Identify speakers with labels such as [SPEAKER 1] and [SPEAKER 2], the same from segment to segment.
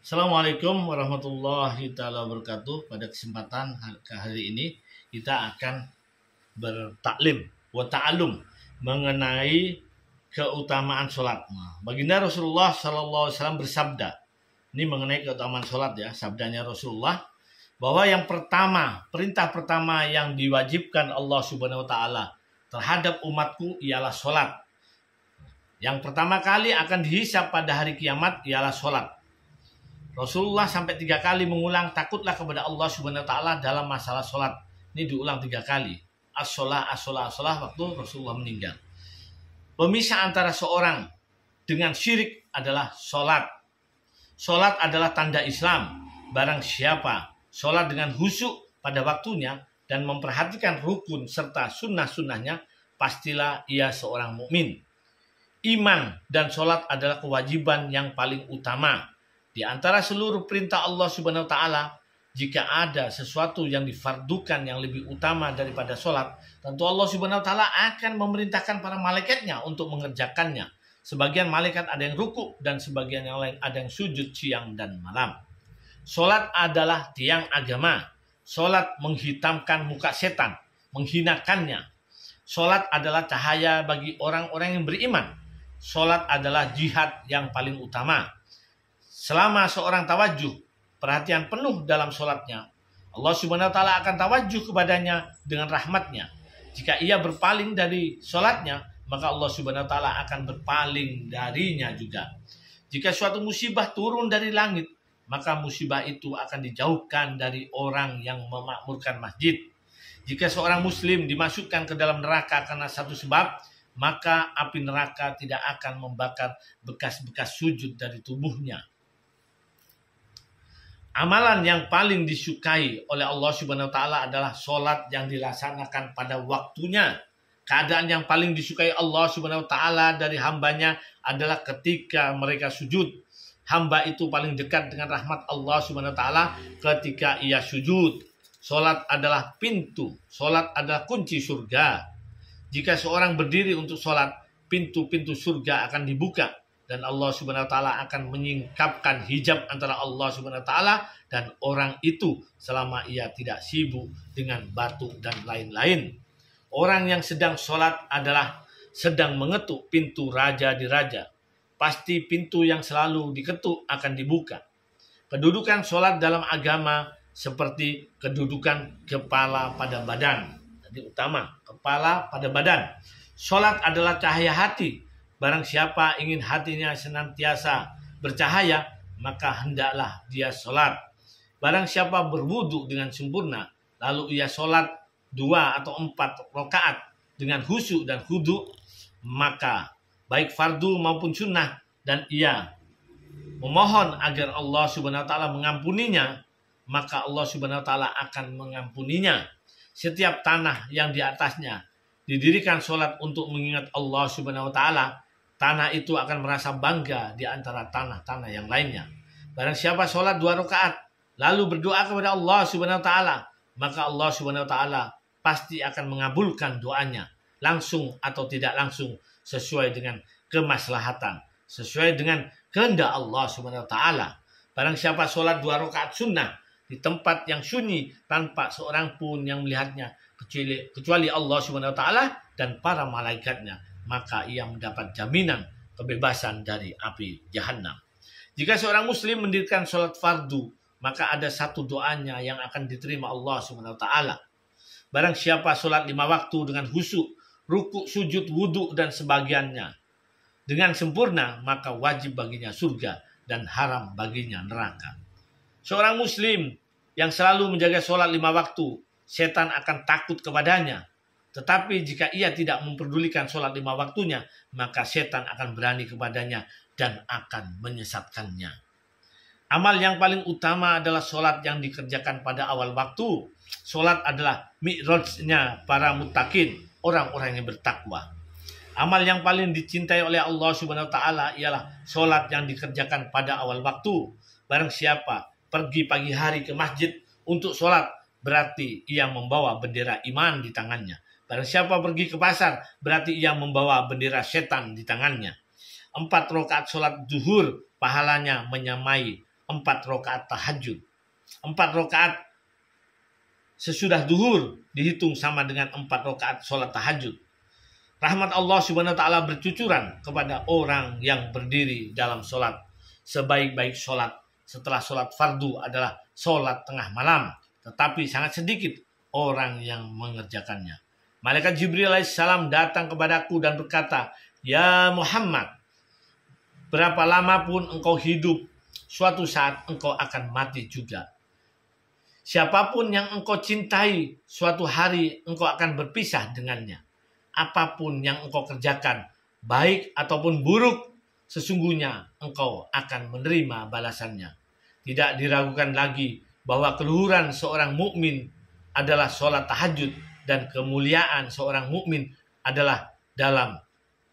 [SPEAKER 1] Assalamualaikum warahmatullahi taala wabarakatuh. Pada kesempatan hari ini kita akan bertaklim wa ta'alum mengenai keutamaan sholat. Baginda Rasulullah Sallallahu Alaihi Wasallam bersabda, ini mengenai keutamaan sholat ya, sabdanya Rasulullah, bahwa yang pertama, perintah pertama yang diwajibkan Allah Subhanahu Wa Taala terhadap umatku ialah sholat. Yang pertama kali akan dihisab pada hari kiamat ialah sholat. Rasulullah sampai 3 kali mengulang takutlah kepada Allah Subhanahu Wa Taala dalam masalah sholat. Ini diulang 3 kali. As-sholah, as-sholah, as-sholah waktu Rasulullah meninggal. Pemisah antara seorang dengan syirik adalah sholat. Sholat adalah tanda Islam. Barang siapa sholat dengan khusyuk pada waktunya dan memperhatikan rukun serta sunnah-sunnahnya, pastilah ia seorang mukmin. Iman dan sholat adalah kewajiban yang paling utama. Di antara seluruh perintah Allah Subhanahu Wa Taala, jika ada sesuatu yang difardukan yang lebih utama daripada sholat, tentu Allah Subhanahu Wa Taala akan memerintahkan para malaikatnya untuk mengerjakannya. Sebagian malaikat ada yang ruku dan sebagian yang lain ada yang sujud siang dan malam. Sholat adalah tiang agama. Sholat menghitamkan muka setan, menghinakannya. Sholat adalah cahaya bagi orang-orang yang beriman. Sholat adalah jihad yang paling utama. Selama seorang tawajuh, perhatian penuh dalam sholatnya, Allah Subhanahu Wa Taala akan tawajuh kepadanya dengan rahmatnya. Jika ia berpaling dari sholatnya, maka Allah Subhanahu Wa Taala akan berpaling darinya juga. Jika suatu musibah turun dari langit, maka musibah itu akan dijauhkan dari orang yang memakmurkan masjid. Jika seorang muslim dimasukkan ke dalam neraka karena satu sebab, maka api neraka tidak akan membakar bekas-bekas sujud dari tubuhnya. Amalan yang paling disukai oleh Allah Subhanahu Wa Taala adalah sholat yang dilaksanakan pada waktunya. Keadaan yang paling disukai Allah Subhanahu Wa Taala dari hambanya adalah ketika mereka sujud. Hamba itu paling dekat dengan rahmat Allah Subhanahu Wa Taala ketika ia sujud. Sholat adalah pintu, sholat adalah kunci surga. Jika seorang berdiri untuk sholat, pintu-pintu surga akan dibuka. Dan Allah Subhanahu Wa Taala akan menyingkapkan hijab antara Allah Subhanahu Wa Taala dan orang itu selama ia tidak sibuk dengan batu dan lain-lain. Orang yang sedang sholat adalah sedang mengetuk pintu raja di raja. Pasti pintu yang selalu diketuk akan dibuka. Kedudukan sholat dalam agama seperti kedudukan kepala pada badan. Jadi utama, kepala pada badan. Sholat adalah cahaya hati. Barang siapa ingin hatinya senantiasa bercahaya, maka hendaklah dia sholat. Barang siapa berwudu dengan sempurna, lalu ia sholat 2 atau 4 rakaat dengan khusyuk dan khudu, maka baik fardu maupun sunnah, dan ia memohon agar Allah Subhanahu Wa Taala mengampuninya, maka Allah Subhanahu Wa Taala akan mengampuninya. Setiap tanah yang di atasnya didirikan sholat untuk mengingat Allah Subhanahu Wa Taala, tanah itu akan merasa bangga di antara tanah-tanah yang lainnya. Barang siapa sholat 2 rakaat lalu berdoa kepada Allah Subhanahu Wa Taala, maka Allah Subhanahu Wa Taala pasti akan mengabulkan doanya, langsung atau tidak langsung, sesuai dengan kemaslahatan, sesuai dengan kehendak Allah Subhanahu Wa Taala. Barang siapa sholat 2 rakaat sunnah di tempat yang sunyi tanpa seorang pun yang melihatnya kecuali Allah Subhanahu Wa Taala dan para malaikatnya, maka ia mendapat jaminan kebebasan dari api jahanam. Jika seorang muslim mendirikan sholat fardu, maka ada satu doanya yang akan diterima Allah Subhanahu Wa Taala. Barang siapa sholat 5 waktu dengan khusyuk, ruku, sujud, wudu dan sebagiannya dengan sempurna, maka wajib baginya surga dan haram baginya neraka. Seorang muslim yang selalu menjaga sholat 5 waktu, setan akan takut kepadanya. Tetapi jika ia tidak memperdulikan sholat 5 waktunya, maka setan akan berani kepadanya dan akan menyesatkannya. Amal yang paling utama adalah sholat yang dikerjakan pada awal waktu. Sholat adalah mi'rajnya para muttaqin, orang-orang yang bertakwa. Amal yang paling dicintai oleh Allah Subhanahu Wa Taala ialah sholat yang dikerjakan pada awal waktu. Barang siapa pergi pagi hari ke masjid untuk sholat, berarti ia membawa bendera iman di tangannya. Barang siapa pergi ke pasar, berarti ia membawa bendera setan di tangannya. 4 rakaat sholat zuhur pahalanya menyamai 4 rakaat tahajud. 4 rakaat sesudah duhur dihitung sama dengan 4 rakaat sholat tahajud. Rahmat Allah Subhanahu wa taala bercucuran kepada orang yang berdiri dalam sholat. Sebaik-baik sholat setelah sholat fardu adalah sholat tengah malam, tetapi sangat sedikit orang yang mengerjakannya. Malaikat Jibril alaihissalam datang kepadaku dan berkata, "Ya Muhammad, berapa lama pun engkau hidup, suatu saat engkau akan mati juga. Siapapun yang engkau cintai, suatu hari engkau akan berpisah dengannya. Apapun yang engkau kerjakan, baik ataupun buruk, sesungguhnya engkau akan menerima balasannya." Tidak diragukan lagi bahwa keluhuran seorang mukmin adalah sholat tahajud dan kemuliaan seorang mukmin adalah dalam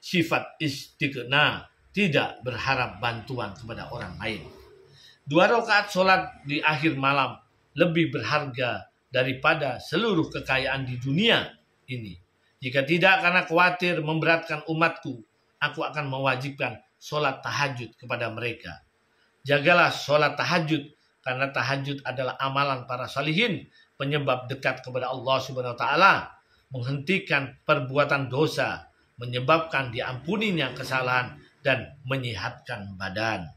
[SPEAKER 1] sifat istighna, tidak berharap bantuan kepada orang lain. 2 rakaat sholat di akhir malam lebih berharga daripada seluruh kekayaan di dunia ini. Jika tidak karena khawatir memberatkan umatku, aku akan mewajibkan sholat tahajud kepada mereka. Jagalah sholat tahajud, karena tahajud adalah amalan para salihin, penyebab dekat kepada Allah Subhanahu wa taala, menghentikan perbuatan dosa, menyebabkan diampuninya kesalahan, dan menyehatkan badan.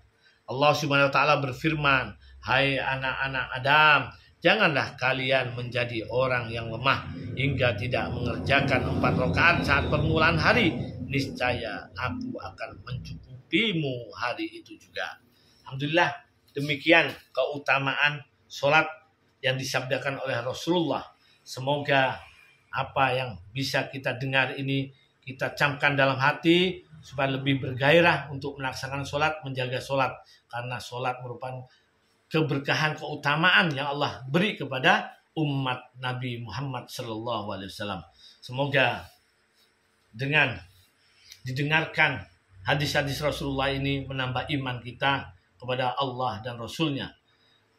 [SPEAKER 1] Allah Subhanahu wa taala berfirman, "Hai anak-anak Adam, janganlah kalian menjadi orang yang lemah hingga tidak mengerjakan 4 rakaat saat permulaan hari. Niscaya aku akan mencukupimu hari itu juga." Alhamdulillah, demikian keutamaan sholat yang disabdakan oleh Rasulullah. Semoga apa yang bisa kita dengar ini kita camkan dalam hati supaya lebih bergairah untuk melaksanakan sholat, menjaga sholat. Karena sholat merupakan keberkahan, keutamaan yang Allah beri kepada umat Nabi Muhammad SAW. Semoga dengan didengarkan hadis-hadis Rasulullah ini menambah iman kita kepada Allah dan Rasulnya.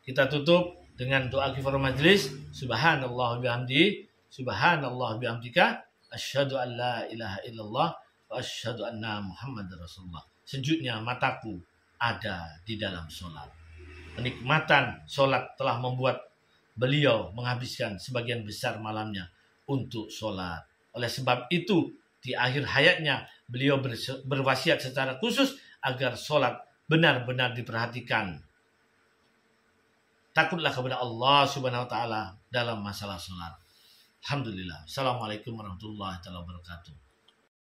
[SPEAKER 1] Kita tutup dengan doa kifaratul majlis. Subhanallah bihamdi, subhanallah bihamdika, asyhadu an la ilaha illallah wa asyhadu anna Muhammadar Rasulullah. Sejuknya mataku ada di dalam sholat. Kenikmatan sholat telah membuat beliau menghabiskan sebagian besar malamnya untuk sholat. Oleh sebab itu, di akhir hayatnya beliau berwasiat secara khusus agar sholat benar-benar diperhatikan. Takutlah kepada Allah Subhanahu wa taala dalam masalah sholat. Alhamdulillah. Assalamualaikum warahmatullahi wabarakatuh.